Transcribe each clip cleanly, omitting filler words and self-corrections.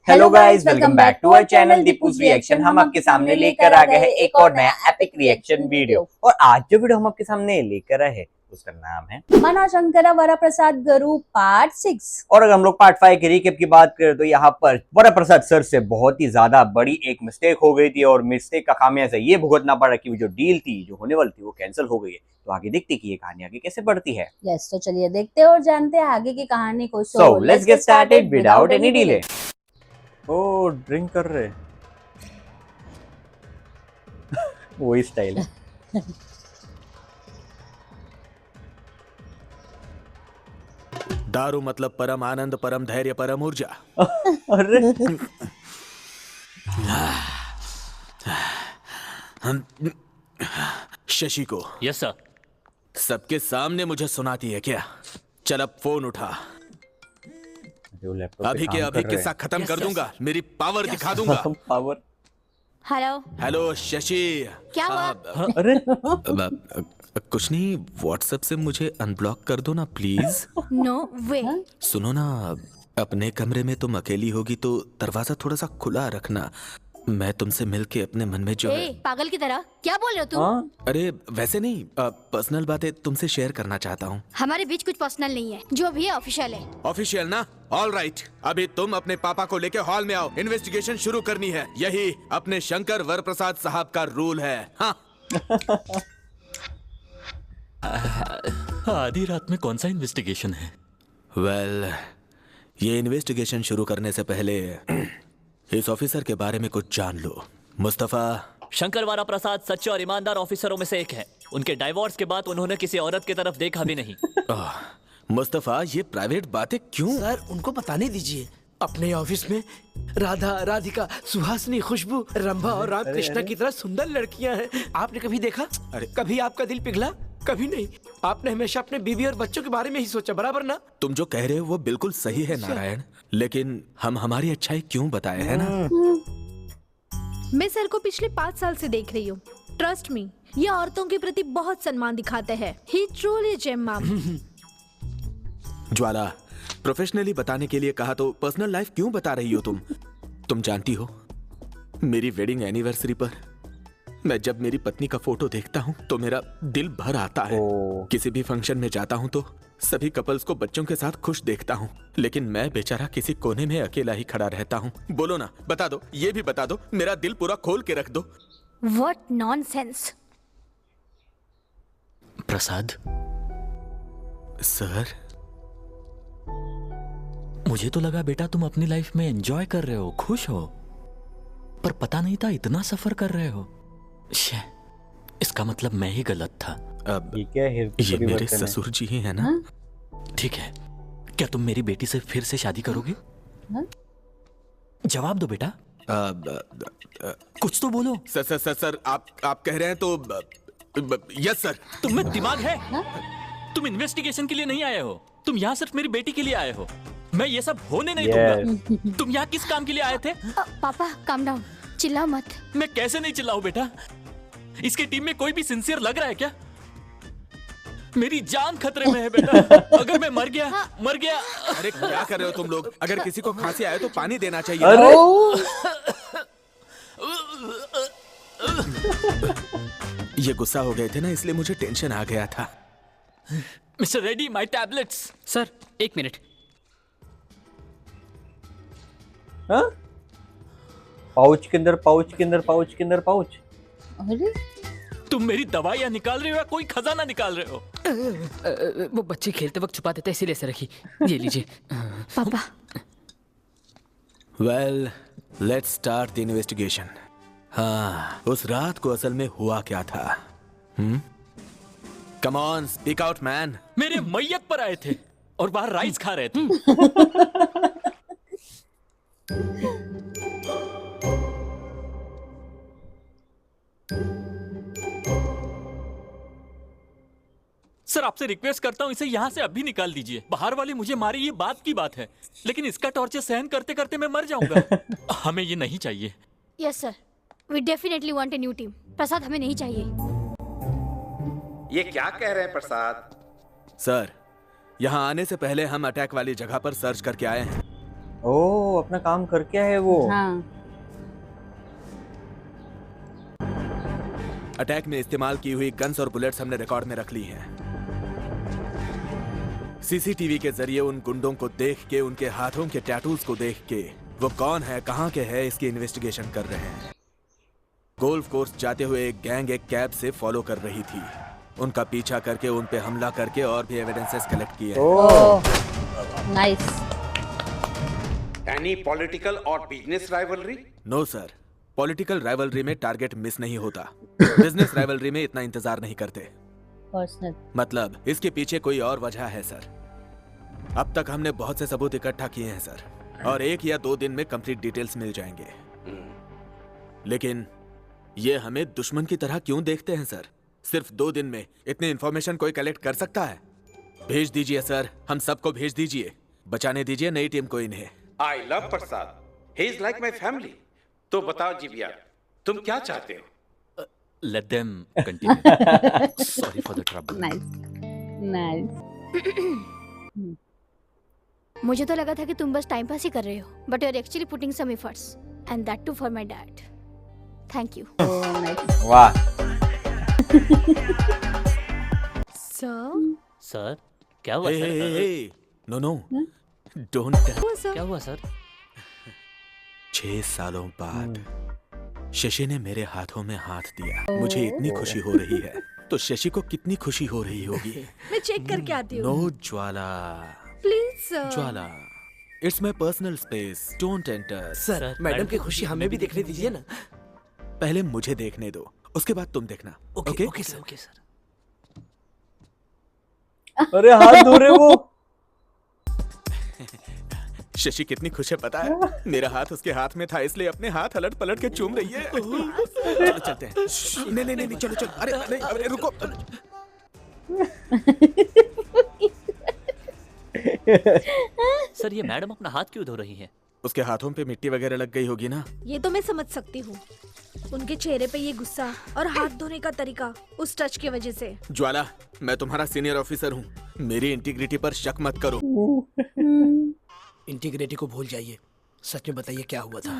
Hello guys, welcome back to our channel Deepu's reaction. हम आपके सामने लेकर आ गए हैं एक और नया एपिक रिएक्शन वीडियो। और आज जो वीडियो हम आपके सामने लेकर आए हैं उसका नाम है मनाशंकरा वरप्रसाद गरु पार्ट 6। और अगर हम लोग पार्ट 5 के रिकेप की बात करें तो यहाँ पर वरप्रसाद सर से बहुत ही ज्यादा बड़ी एक मिस्टेक हो गई थी और मिस्टेक का खामियाजा ये भुगतना पड़ा कि वो जो डील थी जो होने वाली थी वो कैंसिल हो गई है। तो आगे देखते कि ये कहानी आगे कैसे बढ़ती है। यस, तो चलिए देखते हैं और जानते हैं आगे की कहानी को। So let's get started without any delay. Oh drink कर रहे वही स्टाइल है। दारू मतलब परम आनंद, परम धैर्य, परम ऊर्जा। अरे शशि को यस सर। सबके सामने मुझे सुनाती है क्या? चल अब फोन उठा। अभी के अभी किस्सा खत्म कर दूंगा, मेरी पावर दिखा दूंगा। पावर। Hello hello Shashi. क्या हुआ? अरे कुछ नहीं, व्हाट्सएप से मुझे अनब्लॉक कर दो ना प्लीज। नो वे। सुनो ना, अपने कमरे में तुम अकेली होगी तो दरवाजा थोड़ा सा खुला रखना। मैं तुमसे मिलके अपने मन में जो है। पागल की तरह क्या बोल रहे हो तुम? हाँ? अरे वैसे नहीं, पर्सनल बातें तुमसे शेयर करना चाहता हूँ। हमारे बीच कुछ पर्सनल नहीं है, जो भी है ऑफिशियल है। ऑफिशियल ना? All right. अभी तुम अपने पापा को लेके हॉल में आओ, इन्वेस्टिगेशन शुरू करनी है। यही अपने शंकर वरप्रसाद साहब का रूल है। हाँ। आधी रात में कौन सा इन्वेस्टिगेशन है? वेल, ये इन्वेस्टिगेशन शुरू करने से पहले इस ऑफिसर के बारे में कुछ जान लो। मुस्तफा। शंकर वरप्रसाद सच्चे और ईमानदार ऑफिसरों में से एक है। उनके डाइवोर्स के बाद उन्होंने किसी औरत की तरफ देखा भी नहीं। मुस्तफा, ये प्राइवेट बातें क्यों? सर, उनको बताने दीजिए। अपने ऑफिस में राधा, राधिका, सुहासिनी, खुशबू, रंभा और रामकृष्णा की तरह सुंदर लड़कियां हैं। आपने कभी देखा? अरे कभी आपका दिल पिघला? कभी नहीं। आपने हमेशा अपने बीवी और बच्चों के बारे में ही सोचा, बराबर ना? तुम जो कह रहे हो वो बिल्कुल सही है नारायण, लेकिन हम हमारी अच्छाई क्यों बताए, है ना? मैं सर को पिछले 5 साल से देख रही हूँ। ट्रस्ट मी, ये औरतों के प्रति बहुत सम्मान दिखाते हैं। ही ट्रूली जेम मैम। ज्वाला, प्रोफेशनली बताने के लिए कहा तो पर्सनल लाइफ क्यों बता रही हो तुम? तुम जानती हो, मेरी वेडिंग एनिवर्सरी पर मैं जब मेरी पत्नी का फोटो देखता हूँ तो मेरा दिल भर आता है। किसी भी फंक्शन में जाता हूँ तो सभी कपल्स को बच्चों के साथ खुश देखता हूँ, लेकिन मैं बेचारा किसी कोने में अकेला ही खड़ा रहता हूँ। बोलो ना, बता दो, ये भी बता दो, मेरा दिल पूरा खोल के रख दो। What nonsense. प्रसाद, सर, मुझे तो लगा बेटा तुम अपनी लाइफ में एंजॉय कर रहे हो, खुश हो, पर पता नहीं था इतना सफर कर रहे हो। शे, इसका मतलब मैं ही गलत था। अब ये मेरे ससुर जी ही है ना? ठीक है, क्या तुम मेरी बेटी से फिर से शादी करोगे? जवाब दो बेटा। कुछ तो बोलो। सर, आप कह रहे हैं तो यस सर। तुम में दिमाग है? तुम इन्वेस्टिगेशन के लिए नहीं आए हो, तुम यहाँ सिर्फ मेरी बेटी के लिए आए हो। मैं ये सब होने नहीं दूंगा। तुम यहाँ किस काम के लिए आए थे? पापा काम डाउन, चिल्लाओ मत। मैं कैसे नहीं चिल्लाऊं बेटा? इसके टीम में कोई भी सिंसियर लग रहा है क्या? मेरी जान खतरे में है बेटा। अगर मैं मर गया। अरे क्या कर रहे हो तुम लोग? अगर किसी को खांसी आए तो पानी देना चाहिए। अरे ये गुस्सा हो गए थे ना, इसलिए मुझे टेंशन आ गया था। Mister Reddy, my tablets. Sir, 1 minute. Pouch के अंदर पाउच। अरे तुम मेरी दवाइयां निकाल रहे हो या कोई खजाना निकाल रहे हो? वो बच्चे खेलते वक्त छुपा देते, इसीलिए से रखी। ये लीजिए। पापा well, let's start the investigation. हाँ, उस रात को असल में हुआ क्या था? Come on, speak out man. मेरे मैयत पर आए थे और बाहर राइस खा रहे थे। सर, आपसे रिक्वेस्ट करता हूँ इसे यहाँ से अभी निकाल दीजिए। बाहर वाले मुझे मारे ये बात की बात है, लेकिन इसका टॉर्चर सहन करते करते मैं मर जाऊंगा। हमें ये नहीं चाहिए। Yes sir, we definitely want a new team. Prasad हमें नहीं चाहिए। ये क्या कह रहे हैं प्रसाद? सर, यहाँ आने से पहले हम अटैक वाली जगह पर सर्च करके आए हैं। ओ अपना काम करके है वो। हाँ अटैक में इस्तेमाल की हुई गन्स और बुलेट्स हमने रिकॉर्ड में रख ली हैं। सीसीटीवी के जरिए उन गुंडों को देख के, उनके हाथों के टैटूज को देख के वो कौन है, कहां के है, इसकी इन्वेस्टिगेशन कर रहे हैं। गोल्फ कोर्स जाते हुए एक गैंग एक कैब से फॉलो कर रही थी। उनका पीछा करके उन पे हमला करके और भी एविडेंसेस कलेक्ट किए हैं। Oh nice. एनी पॉलिटिकल और business rivalry? No sir, political rivalry में टारगेट मिस नहीं होता। बिजनेस राइवलरी में इतना इंतजार नहीं करते। पर्सनल मतलब इसके पीछे कोई और वजह है सर। अब तक हमने बहुत से सबूत इकट्ठा किए हैं सर, और 1 या 2 दिन में कंप्लीट डिटेल्स मिल जाएंगे। लेकिन ये हमें दुश्मन की तरह क्यों देखते हैं सर? सिर्फ 2 दिन में इतनी इंफॉर्मेशन कोई कलेक्ट कर सकता है? भेज दीजिए सर, हम सबको भेज दीजिए। बचाने दीजिए नई टीम को इन्हें। I love Prasad, he is like my family. तो बताओ जीविया, तुम क्या चाहते हो? Let them continue. Sorry for the trouble. Nice nice. मुझे तो लगा था कि तुम बस टाइम पास ही कर रहे हो, but you are actually putting some efforts and that too for my dad. Thank you. Oh nice. वाह। सर सर क्या हुआ hey, sir? Hey, hey, no no, don't. क्या हुआ सर? 6 सालों बाद शशि ने मेरे हाथों में हाथ दिया। मुझे इतनी खुशी हो रही है, तो शशि को कितनी खुशी हो रही होगी। मैं चेक करके आती हूँ। No Jwala, please sir. Jwala, it's my personal space, don't enter. Sir madam की खुशी हमें भी देखने दीजिए ना। पहले मुझे देखने दो, उसके बाद तुम देखना। Okay okay sir. Okay sir. अरे हाथ धो रहे वो। शशि कितनी खुश है पता है? मेरा हाथ उसके हाथ में था, इसलिए अपने हाथ अलट पलट के चूम रही है। चलो चलते हैं। नहीं नहीं नहीं, चलो चलो। अरे रुको। सर ये मैडम अपना हाथ क्यों धो रही है? उसके हाथों पे मिट्टी वगैरह लग गई होगी ना। ये तो मैं समझ सकती हूँ, उनके चेहरे पे ये गुस्सा और हाथ धोने का तरीका उस टच की वजह से। ज्वाला, मैं तुम्हारा सीनियर ऑफिसर हूँ, मेरी इंटीग्रिटी पर शक मत करो। इंटीग्रिटी को भूल जाइए, सच में बताइए क्या हुआ था?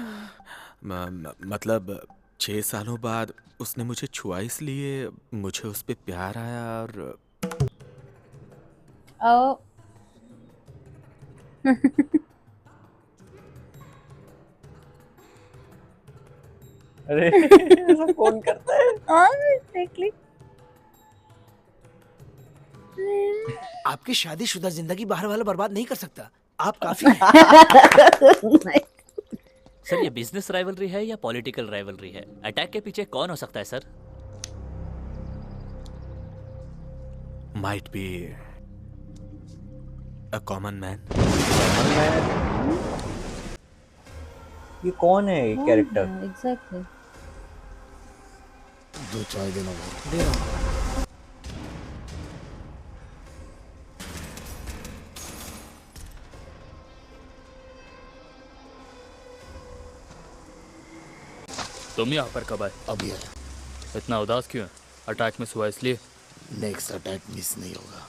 मतलब 6 सालों बाद उसने मुझे छुआ, इसलिए मुझे उस पे प्यार आया और अरे ऐसा कौन करता है? एग्जैक्टली। आपकी शादीशुदा जिंदगी बाहर वाला बर्बाद नहीं कर सकता। आप काफी सर ये बिजनेस राइवलरी है या पॉलिटिकल राइवलरी है? अटैक के पीछे कौन हो सकता है sir? Might be a common man. ये कौन है ये कैरेक्टर? एग्जैक्टली। 2 चाय देना। दे रहा हूँ। तुम यहाँ पर कब आए? अभी है। इतना उदास क्यों है? अटैक मिस हुआ इसलिए? नेक्स्ट अटैक मिस नहीं होगा।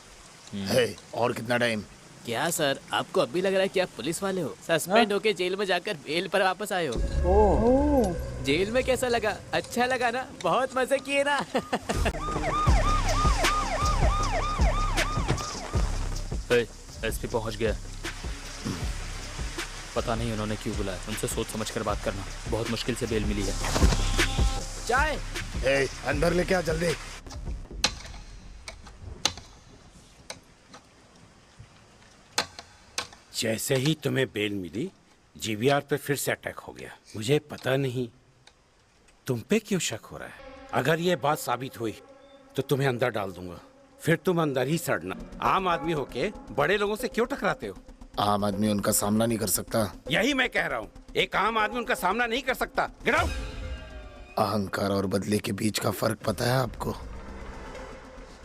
है और कितना टाइम? क्या सर, आपको अब भी लग रहा है कि आप पुलिस वाले हो? सस्पेंड होके जेल में जाकर बेल पर वापस आए हो। ओह जेल में कैसा लगा? अच्छा लगा ना? बहुत मजे किए ना? एसपी पहुंच गया। पता नहीं उन्होंने क्यों बुलाया। उनसे सोच समझ कर बात करना। बहुत मुश्किल से बेल मिली है। चाय ए, अंदर लेके आ जल्दी। जैसे ही तुम्हें बेल मिली, जीवीआर पे फिर से अटैक हो गया। मुझे पता नहीं तुम पे क्यों शक हो रहा है। अगर ये बात साबित हुई तो तुम्हें अंदर डाल दूंगा, फिर तुम अंदर ही सड़ना। आम आदमी होके बड़े लोगों से क्यों टकराते हो? आम आदमी उनका सामना नहीं कर सकता। यही मैं कह रहा हूँ, एक आम आदमी उनका सामना नहीं कर सकता। Get out. अहंकार और बदले के बीच का फर्क पता है आपको?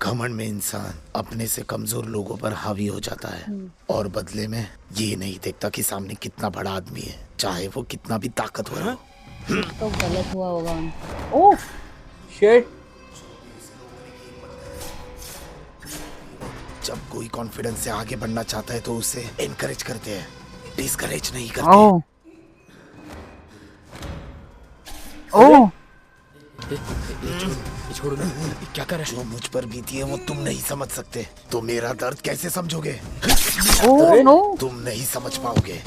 घमंड में इंसान अपने से कमजोर लोगों पर हावी हो जाता है और बदले में ये नहीं देखता कि सामने कितना बड़ा आदमी है, चाहे वो कितना भी ताकतवर हो। तो गलत हुआ होगा उनको। Oh shit. जब कोई कॉन्फिडेंस से आगे बढ़ना चाहता है तो उसे एनकरेज करते हैं, डिस्करेज नहीं करते। ओह ओह छोड़ो ना, क्या कर रहे जो मुझ पर बीती है वो तुम नहीं समझ सकते, तो मेरा दर्द कैसे समझोगे? Oh no. तुम नहीं समझ पाओगे।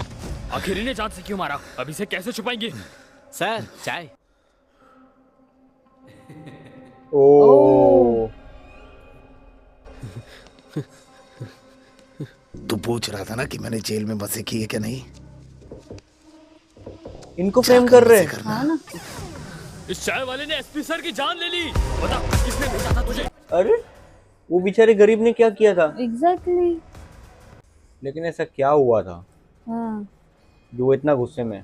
आखिर इन्हें जान से क्यों मारा? अब इसे कैसे छुपाएंगे? सर चाय। ओ तू पूछ रहा था ना कि मैंने जेल में मजे किए क्या नहीं? इनको फ्रेम कर रहे हैं। हाँ ना। इस चाय वाले ने एसपी सर की जान ले ली। बता किसने भेजा था तुझे? अरे वो बेचारे गरीब ने क्या किया था? एग्जैक्टली। लेकिन ऐसा क्या हुआ था हाँ। जो वो इतना गुस्से में?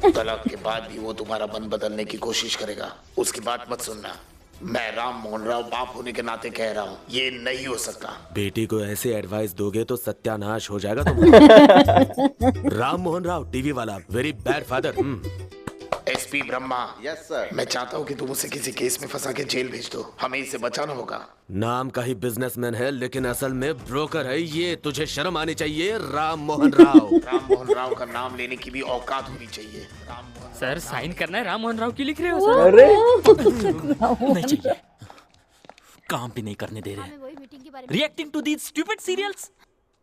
तलाक के बाद भी वो तुम्हारा मन बदलने की कोशिश करेगा, उसकी बात मत सुनना। मैं राम मोहन राव बाप होने के नाते कह रहा हूँ, ये नहीं हो सकता। बेटी को ऐसे एडवाइस दोगे तो सत्यानाश हो जाएगा तुम्हारा। राम मोहन राव टीवी वाला, very bad father. SP Brahma. Yes sir. मैं चाहता हूँ कि तुम उसे किसी केस में फंसा के जेल भेज दो, हमें इसे बचाना होगा। नाम का ही बिजनेसमैन है लेकिन असल में ब्रोकर है ये। तुझे शर्म आनी चाहिए राम मोहन राव। राम मोहन राव का नाम लेने की भी औकात होनी चाहिए। सर साइन करना है राम मोहन राव की लिख रहे हो सर? अरे नहीं चाहिए, काम भी नहीं करने दे रहे। वही मीटिंग के बारे में। Reacting to these stupid serials.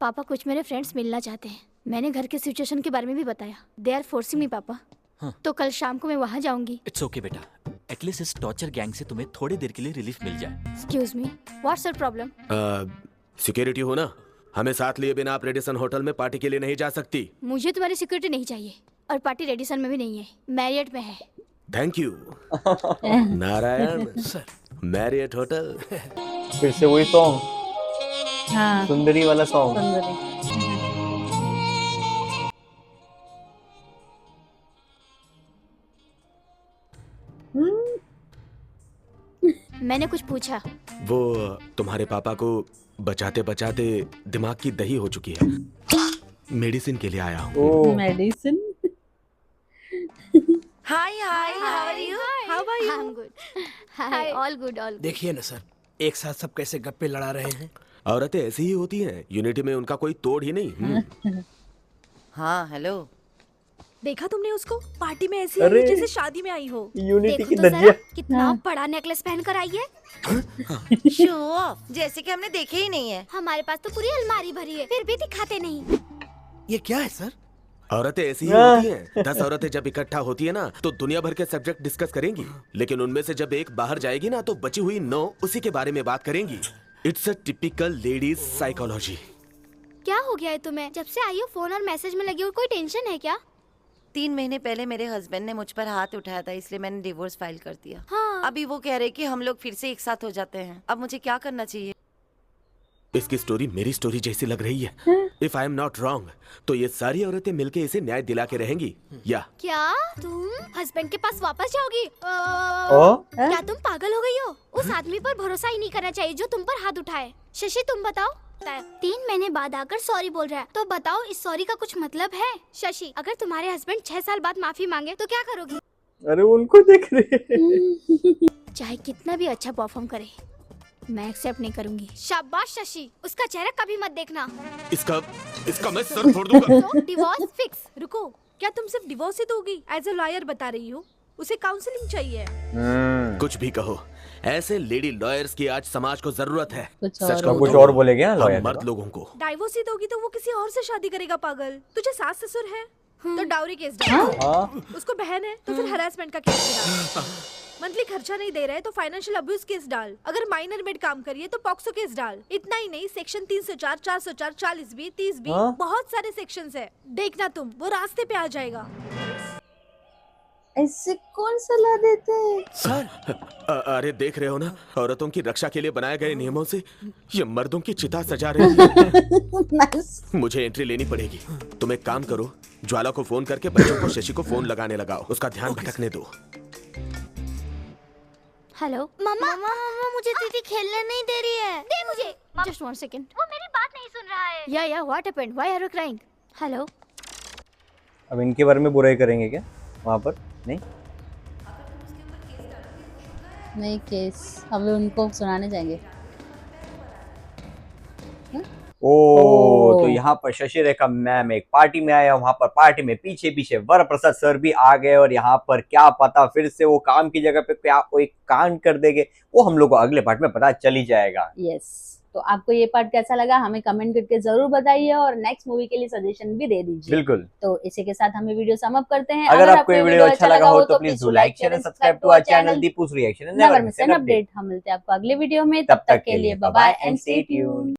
पापा कुछ मेरे फ्रेंड्स मिलना चाहते हैं। मैंने घर के सिचुएशन के बारे में भी बताया। दे आर फोर्सिंग मी पापा। तो कल शाम को मैं वहाँ जाऊंगी। इट्स ओके बेटा, एटलीस्ट इस टॉर्चर गैंग से तुम्हें थोड़ी देर के लिए रिलीफ मिल जाए। Excuse me, what's your problem? Security हो ना, हमें साथ लिए बिना आप रेडिसन होटल में पार्टी के लिए नहीं जा सकती। मुझे तुम्हारी सिक्योरिटी नहीं चाहिए और पार्टी रेडिसन में भी नहीं है, मैरियट में है। Thank you Narayan sir. Marriott hotel. फिर से वही सॉन्ग, हाँ। सुंदरी वाला सॉन्ग। सुंदरी। मैंने कुछ पूछा। वो तुम्हारे पापा को बचाते बचाते दिमाग की दही हो चुकी है, मेडिसिन के लिए आया हूँ। Medicine. Hi hi, how are you? How are you? I am good. Hi, all good all good. देखिए ना सर, एक साथ सब कैसे गप्पे लड़ा रहे हैं। औरतें ऐसी ही होती हैं, यूनिटी में उनका कोई तोड़ ही नहीं। हाँ हेलो। देखा तुमने उसको? पार्टी में ऐसी अरे। आई जैसे शादी में आई हो। यूनिटी की देखो तो धज्जियां। जरा, कितना बड़ा नेकलेस पहन कर आई है। शो ऑफ, जैसे कि हमने देखे ही नहीं है। हमारे पास तो पूरी अलमारी भरी है, फिर भी दिखाते नहीं। ये क्या है सर? औरतें ऐसी ही होती हैं। 10 औरतें जब इकट्ठा होती है ना तो दुनिया भर के सब्जेक्ट डिस्कस करेंगी, लेकिन उनमें से जब एक बाहर जाएगी ना तो बची हुई 9 उसी के बारे में बात करेंगी। It's a typical ladies psychology. क्या हो गया है तुम्हें? जब से आई हो फोन और मैसेज में लगी हो, कोई टेंशन है क्या? 3 महीने पहले मेरे हस्बैंड ने मुझ पर हाथ उठाया था, इसलिए मैंने डिवोर्स फाइल कर दिया। हाँ। अभी वो कह रहे कि हम लोग फिर से एक साथ हो जाते हैं। अब मुझे क्या करना चाहिए? इसकी स्टोरी मेरी स्टोरी जैसी लग रही है। If I am not wrong तो ये सारी औरतें मिलके इसे न्याय दिला के रहेंगी। या क्या तुम हस्बैंड के पास वापस जाओगी? क्या तुम पागल हो गई हो? उस आदमी पर भरोसा ही नहीं करना चाहिए जो तुम पर हाथ उठाए। शशि तुम बताओ, 3 महीने बाद आकर सॉरी बोल रहा है, तो बताओ इस सॉरी का कुछ मतलब है? शशि, अगर तुम्हारे हस्बैंड 6 साल बाद माफी मांगे तो क्या करोगी? अरे उनको देख रहे। चाहे कितना भी अच्छा परफॉर्म करे, मैं एक्सेप्ट नहीं करूंगी। शाबाश शशि, उसका चेहरा कभी मत देखना। इसका मैं सर फोड़ दूंगा। तो डिवोर्स फिक्स। रुको, क्या तुम सिर्फ डिवोर्स ही दोगी? एज अ लॉयर बता रही हो, उसे काउंसलिंग चाहिए। कुछ भी कहो, ऐसे लेडी लॉयर्स की आज समाज को जरूरत है। कुछ सच और कहूं कुछ तो और बोले क्या लॉयर? मर्द लोगों को डाइवोर्स ही दोगी तो वो किसी और से शादी करेगा पागल। तुझे सास ससुर है तो डाउरी केस डाल। हाँ। उसको बहन है तो फिर हरासमेंट का केस डाल। मंथली खर्चा नहीं दे रहा है तो फाइनेंशियल अब्यूज केस डाल। अगर माइनर मेड काम करिए तो पॉक्सो केस डाल। इतना ही नहीं, सेक्शन 304, 404, 40B, 30B, हाँ? बहुत सारे सेक्शंस है। देखना तुम, वो रास्ते पे आ जाएगा। ऐसे कौन सलाह देते हैं? सर अरे देख रहे हो ना, औरतों की रक्षा के लिए बनाए गए नियमों से ये मर्दों की चिता सजा रहे हैं। मुझे एंट्री लेनी पड़ेगी। तुम एक काम करो, ज्वाला को फोन करके बच्चों को शशि को फोन लगाने लगाओ, उसका ध्यान भटकने दो। हेलो मम्मा, मम्मा मुझे दीदी खेलने नहीं दे रही है। दे मुझे। Just 1 second. वो मेरी बात नहीं सुन रहा है। Yeah what happened? Why are you crying? Hello. अब इनके बारे में बुराई करेंगे क्या वहाँ पर? नहीं केस अभी उनको सुनाने जाएंगे। ओ तो यहाँ पर शशि रेखा मैम एक पार्टी में आया, वहां पर पार्टी में पीछे पीछे वरप्रसाद सर भी आ गए और यहाँ पर क्या पता फिर से वो काम की जगह पे क्या कोई कांड कर देंगे, वो हम लोग को अगले पार्ट में पता चल ही जाएगा। यस, तो आपको ये पार्ट कैसा लगा हमें कमेंट करके जरूर बताइए और नेक्स्ट मूवी के लिए सजेशन भी दे दीजिए। बिल्कुल। तो इसी के साथ हमें वीडियो सम अप करते हैं। अगर आपको ये वीडियो अच्छा लगा हो तो please do like share and subscribe to our channel Deepu's reaction and never miss an update. हम मिलते हैं आपको अगले वीडियो में, तब तक के लिए bye bye and stay tuned.